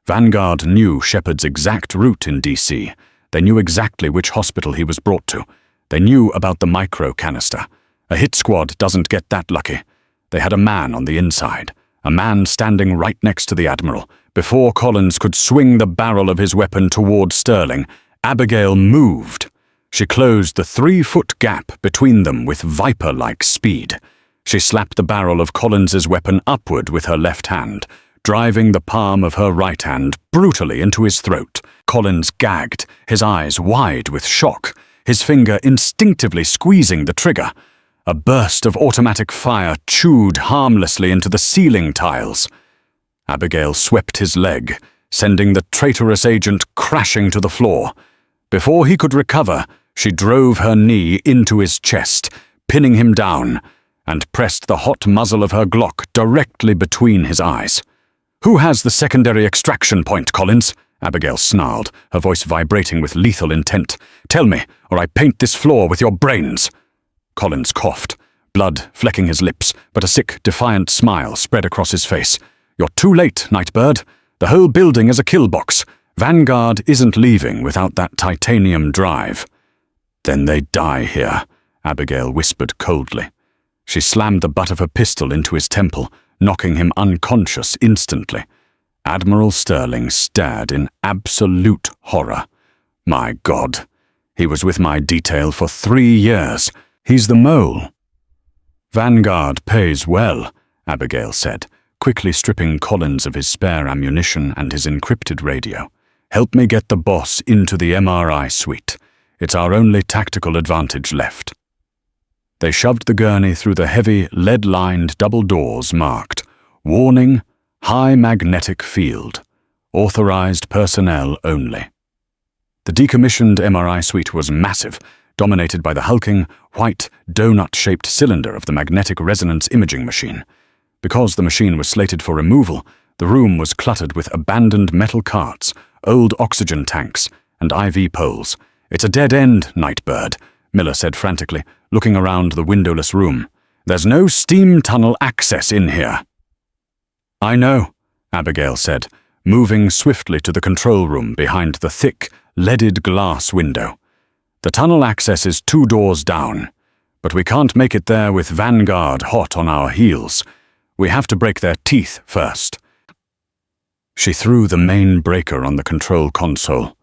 Vanguard knew Shepard's exact route in D.C. They knew exactly which hospital he was brought to. They knew about the micro canister. A hit squad doesn't get that lucky. They had a man on the inside, a man standing right next to the Admiral. Before Collins could swing the barrel of his weapon toward Sterling, Abigail moved. She closed the 3-foot gap between them with viper-like speed. She slapped the barrel of Collins's weapon upward with her left hand, driving the palm of her right hand brutally into his throat. Collins gagged, his eyes wide with shock, his finger instinctively squeezing the trigger. A burst of automatic fire chewed harmlessly into the ceiling tiles. Abigail swept his leg, sending the traitorous agent crashing to the floor. Before he could recover, she drove her knee into his chest, pinning him down, and pressed the hot muzzle of her Glock directly between his eyes. "Who has the secondary extraction point, Collins?" Abigail snarled, her voice vibrating with lethal intent. "Tell me, or I paint this floor with your brains." Collins coughed, blood flecking his lips, but a sick, defiant smile spread across his face. "You're too late, Nightbird. The whole building is a kill box. Vanguard isn't leaving without that titanium drive." "Then they die here," Abigail whispered coldly. She slammed the butt of her pistol into his temple, knocking him unconscious instantly. Admiral Sterling stared in absolute horror. "My God, he was with my detail for 3 years. He's the mole." "Vanguard pays well," Abigail said, quickly stripping Collins of his spare ammunition and his encrypted radio. "Help me get the boss into the MRI suite. It's our only tactical advantage left." They shoved the gurney through the heavy, lead-lined double doors marked, "Warning, High Magnetic Field. Authorized personnel only." The decommissioned MRI suite was massive, dominated by the hulking, white, donut-shaped cylinder of the magnetic resonance imaging machine. Because the machine was slated for removal, the room was cluttered with abandoned metal carts, old oxygen tanks, and IV poles. "It's a dead end, Nightbird," Miller said frantically, looking around the windowless room. "There's no steam tunnel access in here." "I know," Abigail said, moving swiftly to the control room behind the thick, leaded glass window. "The tunnel access is 2 doors down, but we can't make it there with Vanguard hot on our heels. We have to break their teeth first." She threw the main breaker on the control console.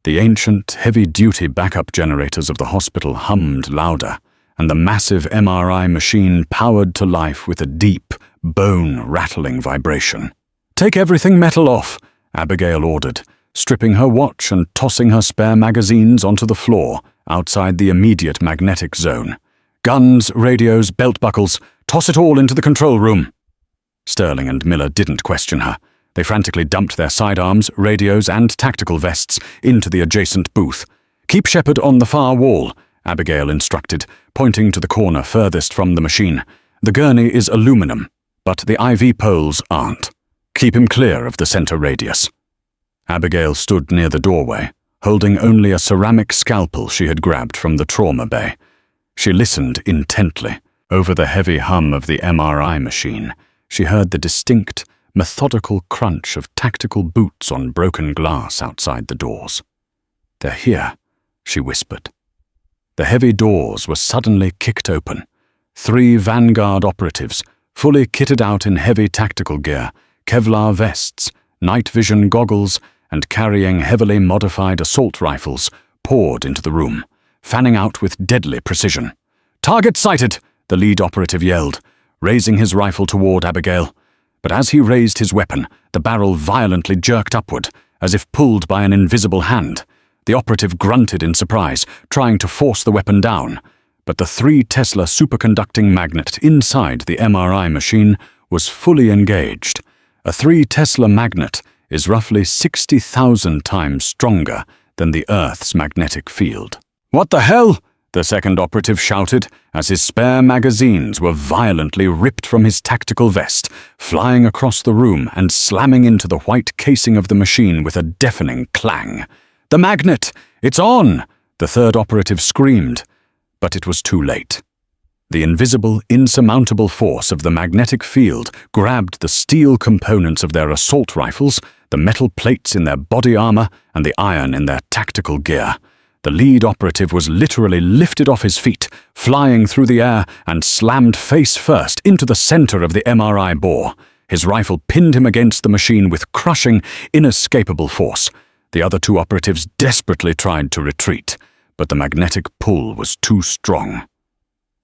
The ancient, heavy-duty backup generators of the hospital hummed louder, and the massive MRI machine powered to life with a deep, bone-rattling vibration. "Take everything metal off," Abigail ordered, stripping her watch and tossing her spare magazines onto the floor outside the immediate magnetic zone. "Guns, radios, belt buckles, toss it all into the control room." Sterling and Miller didn't question her. They frantically dumped their sidearms, radios, and tactical vests into the adjacent booth. "Keep Shepard on the far wall," Abigail instructed, pointing to the corner furthest from the machine. "The gurney is aluminum, but the IV poles aren't. Keep him clear of the center radius." Abigail stood near the doorway, holding only a ceramic scalpel she had grabbed from the trauma bay. She listened intently. Over the heavy hum of the MRI machine, she heard the distinct, methodical crunch of tactical boots on broken glass outside the doors. "They're here," she whispered. The heavy doors were suddenly kicked open. 3 Vanguard operatives, fully kitted out in heavy tactical gear, Kevlar vests, night vision goggles, and carrying heavily modified assault rifles, poured into the room, fanning out with deadly precision. "Target sighted!" the lead operative yelled, raising his rifle toward Abigail. But as he raised his weapon, the barrel violently jerked upward, as if pulled by an invisible hand. The operative grunted in surprise, trying to force the weapon down, but the 3 Tesla superconducting magnet inside the MRI machine was fully engaged. A 3 Tesla magnet is roughly 60,000 times stronger than the Earth's magnetic field. "What the hell?" the second operative shouted as his spare magazines were violently ripped from his tactical vest, flying across the room and slamming into the white casing of the machine with a deafening clang. "The magnet! It's on!" the third operative screamed, but it was too late. The invisible, insurmountable force of the magnetic field grabbed the steel components of their assault rifles, the metal plates in their body armor, and the iron in their tactical gear. The lead operative was literally lifted off his feet, flying through the air, and slammed face first into the center of the MRI bore. His rifle pinned him against the machine with crushing, inescapable force. The other 2 operatives desperately tried to retreat, but the magnetic pull was too strong.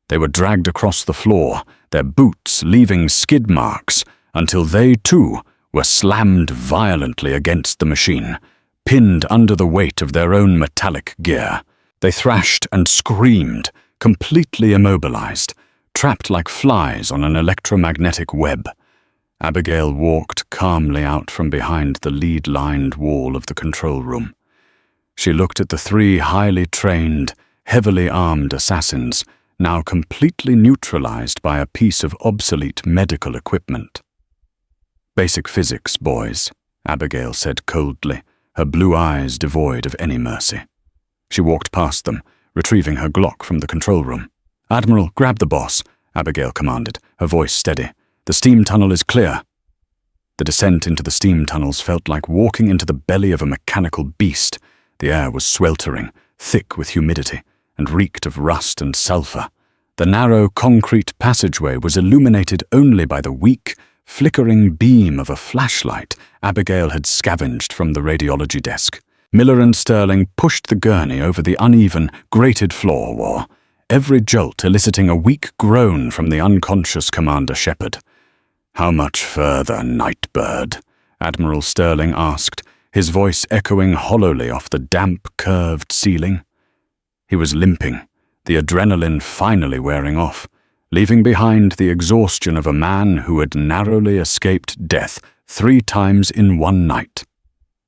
They were dragged across the floor, their boots leaving skid marks, until they, too, were slammed violently against the machine, pinned under the weight of their own metallic gear. They thrashed and screamed, completely immobilized, trapped like flies on an electromagnetic web. Abigail walked calmly out from behind the lead-lined wall of the control room. She looked at the 3 highly trained, heavily armed assassins, now completely neutralized by a piece of obsolete medical equipment. "Basic physics, boys," Abigail said coldly, her blue eyes devoid of any mercy. She walked past them, retrieving her Glock from the control room. "Admiral, grab the boss," Abigail commanded, her voice steady. "The steam tunnel is clear." The descent into the steam tunnels felt like walking into the belly of a mechanical beast. The air was sweltering, thick with humidity, and reeked of rust and sulfur. The narrow concrete passageway was illuminated only by the weak, flickering beam of a flashlight Abigail had scavenged from the radiology desk. Miller and Sterling pushed the gurney over the uneven, grated floor war, every jolt eliciting a weak groan from the unconscious Commander Shepard. "How much further, Nightbird?" Admiral Sterling asked, his voice echoing hollowly off the damp, curved ceiling. He was limping, the adrenaline finally wearing off, leaving behind the exhaustion of a man who had narrowly escaped death 3 times in one night.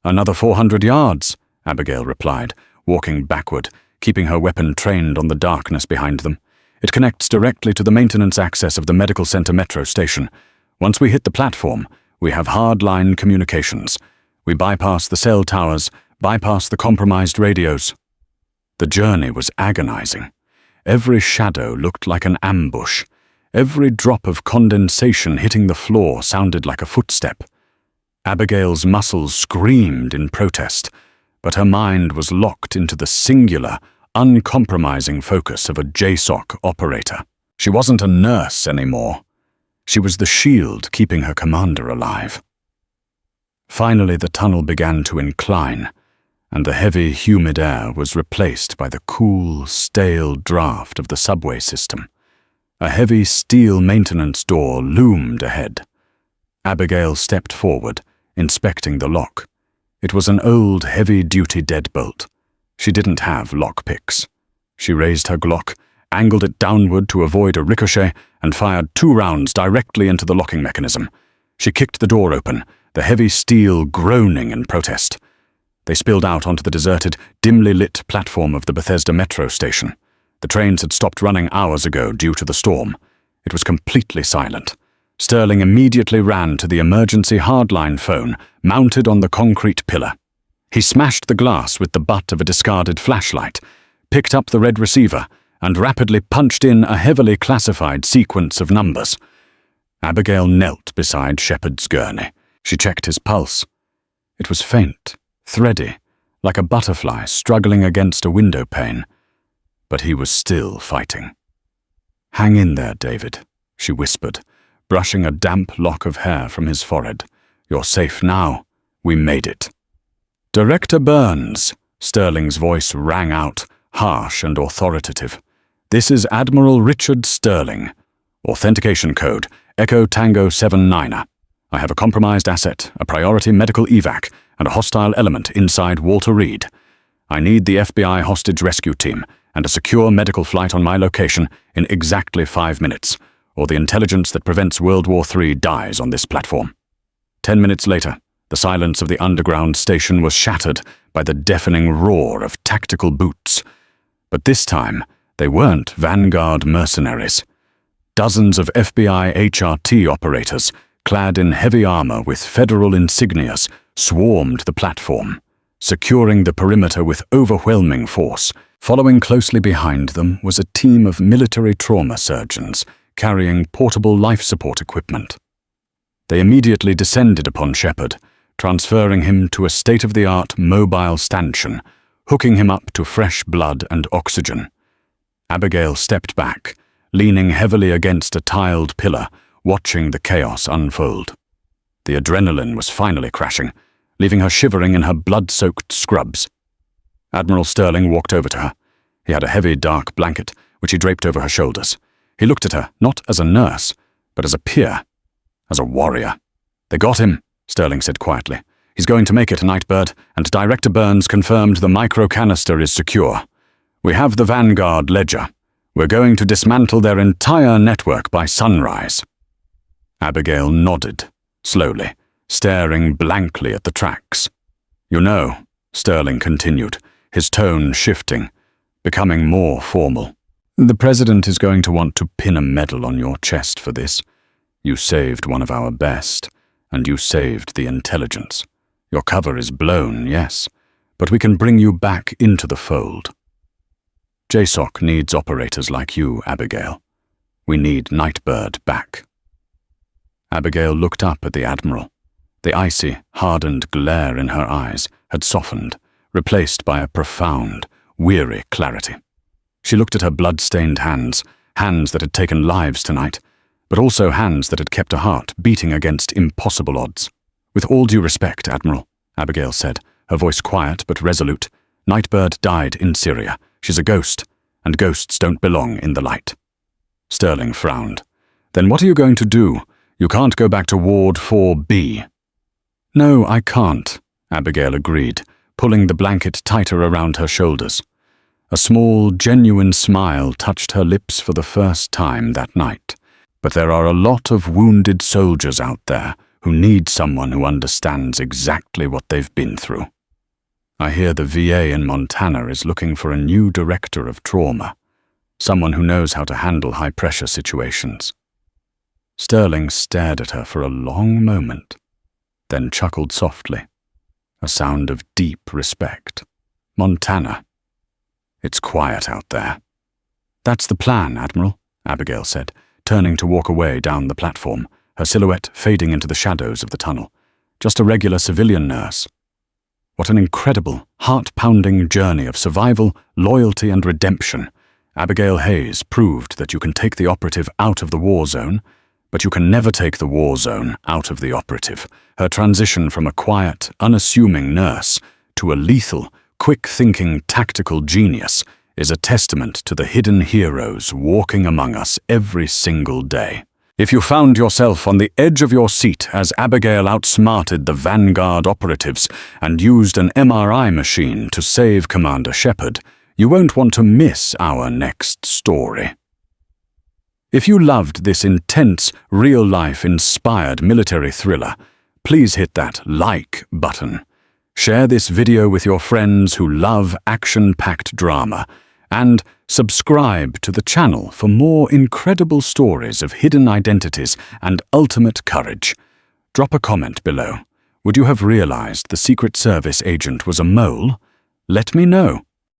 "Another 400 yards, Abigail replied, walking backward, keeping her weapon trained on the darkness behind them. "It connects directly to the maintenance access of the Medical Center metro station. Once we hit the platform, we have hard-line communications. We bypass the cell towers, bypass the compromised radios." The journey was agonizing. Every shadow looked like an ambush. Every drop of condensation hitting the floor sounded like a footstep. Abigail's muscles screamed in protest, but her mind was locked into the singular, uncompromising focus of a JSOC operator. She wasn't a nurse anymore. She was the shield keeping her commander alive. Finally, the tunnel began to incline, and the heavy, humid air was replaced by the cool, stale draft of the subway system. A heavy steel maintenance door loomed ahead. Abigail stepped forward, inspecting the lock. It was an old, heavy-duty deadbolt. She didn't have lockpicks. She raised her Glock, angled it downward to avoid a ricochet, and fired 2 rounds directly into the locking mechanism. She kicked the door open, the heavy steel groaning in protest. They spilled out onto the deserted, dimly lit platform of the Bethesda metro station. The trains had stopped running hours ago due to the storm. It was completely silent. Sterling immediately ran to the emergency hardline phone mounted on the concrete pillar. He smashed the glass with the butt of a discarded flashlight, picked up the red receiver, and rapidly punched in a heavily classified sequence of numbers. Abigail knelt beside Shepard's gurney. She checked his pulse. It was faint, thready, like a butterfly struggling against a window pane. But he was still fighting. "Hang in there, David," she whispered, brushing a damp lock of hair from his forehead. "You're safe now. We made it." "Director Burns," Sterling's voice rang out, harsh and authoritative. "This is Admiral Richard Sterling. Authentication code, Echo Tango 79er. I have a compromised asset, a priority medical evac, and a hostile element inside Walter Reed. I need the FBI hostage rescue team and a secure medical flight on my location in exactly 5 minutes, or the intelligence that prevents World War III dies on this platform." 10 minutes later, the silence of the underground station was shattered by the deafening roar of tactical boots. But this time, they weren't Vanguard mercenaries. Dozens of FBI HRT operators, clad in heavy armor with federal insignias, swarmed the platform, securing the perimeter with overwhelming force. Following closely behind them was a team of military trauma surgeons carrying portable life support equipment. They immediately descended upon Shepard, transferring him to a state-of-the-art mobile stanchion, hooking him up to fresh blood and oxygen. Abigail stepped back, leaning heavily against a tiled pillar, watching the chaos unfold. The adrenaline was finally crashing, leaving her shivering in her blood-soaked scrubs. Admiral Sterling walked over to her. He had a heavy, dark blanket, which he draped over her shoulders. He looked at her, not as a nurse, but as a peer, as a warrior. "They got him," Sterling said quietly. "He's going to make it, Nightbird, and Director Burns confirmed the micro-canister is secure. We have the Vanguard ledger. We're going to dismantle their entire network by sunrise." Abigail nodded, slowly, staring blankly at the tracks. "You know," Sterling continued, his tone shifting, becoming more formal, "the President is going to want to pin a medal on your chest for this. You saved one of our best, and you saved the intelligence. Your cover is blown, yes, but we can bring you back into the fold. JSOC needs operators like you, Abigail. We need Nightbird back." Abigail looked up at the Admiral. The icy, hardened glare in her eyes had softened, replaced by a profound, weary clarity. She looked at her blood-stained hands, hands that had taken lives tonight, but also hands that had kept her heart beating against impossible odds. "With all due respect, Admiral," Abigail said, her voice quiet but resolute, "Nightbird died in Syria. She's a ghost, and ghosts don't belong in the light." Sterling frowned. "Then what are you going to do? You can't go back to Ward 4B. "No, I can't," Abigail agreed, pulling the blanket tighter around her shoulders. A small, genuine smile touched her lips for the first time that night. "But there are a lot of wounded soldiers out there who need someone who understands exactly what they've been through. I hear the VA in Montana is looking for a new director of trauma, someone who knows how to handle high-pressure situations." Sterling stared at her for a long moment, then chuckled softly, a sound of deep respect. "Montana. It's quiet out there." "That's the plan, Admiral," Abigail said, turning to walk away down the platform, her silhouette fading into the shadows of the tunnel. "Just a regular civilian nurse." What an incredible, heart-pounding journey of survival, loyalty, and redemption. Abigail Hayes proved that you can take the operative out of the war zone, but you can never take the war zone out of the operative. Her transition from a quiet, unassuming nurse to a lethal, quick-thinking, tactical genius is a testament to the hidden heroes walking among us every single day. If you found yourself on the edge of your seat as Abigail outsmarted the Vanguard operatives and used an MRI machine to save Commander Shepard, you won't want to miss our next story. If you loved this intense, real-life inspired military thriller, please hit that like button. Share this video with your friends who love action-packed drama, and subscribe to the channel for more incredible stories of hidden identities and ultimate courage. Drop a comment below. Would you have realized the Secret Service agent was a mole? Let me know.